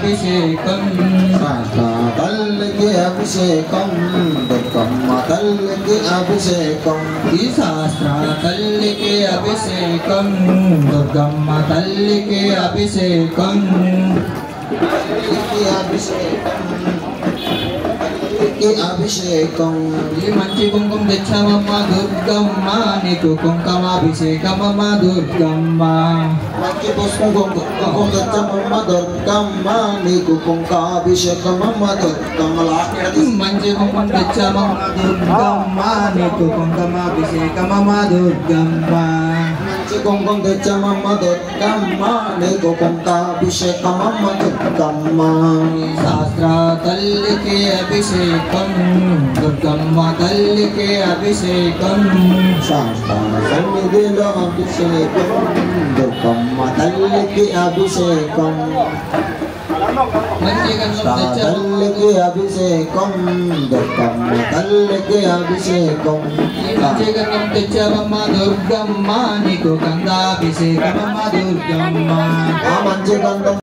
అభిషేకం శాస్త్ర తల్లికి అభిషేకం దుర్గమ్మ తల్లికి అభిషేకం ఈ శాస్త్ర తల్లికి అభిషేకం దుర్గమ్మ తల్లికి అభిషేకం తల్లికి అభిషేకం తల్లికి అభిషేకం ఈ మంచి కుంకుమ తెచ్చామమ్మ దుర్గమ్మ నీకు కుంకుమాభిషేకమమ్మ దుర్గమ్మ మంచి పుష్పం కుంకుమ తెచ్చమమ్మ దుర్గమ్మ నీకు కుంకాభిషేకమమ్మ దుర్గమ్మ మంచి కుంకుమ తెచ్చామమ్మ దుర్గమ్మ నీకు కుంకుమాభిషేకమమ్మ దుర్గమ్మ మంచి కుంకుమ తెచ్చమమ్మ దుర్గమ్మ నీకు కుంకాభిషేకమమ్మ దుర్గమ్మ శాస్త్ర తల్లికి అభిషేకం దుర్గమ్మ తల్లికి అభిషేకం శాస్త్ర సన్నిధిలో అభిషేకం దుర్గమ్మ తల్లికి అభిషేకం మంచి గంధం తెచ్చామమ్మ తల్లికి అభిషేకం దుర్గమ్మ తల్లికి అభిషేకం మంచి గంధం తెచ్చామమ్మ దుర్గమ్మ నీకు గంధాభిషేకమమ్మ దుర్గమ్మ ఆ మంచి గంధం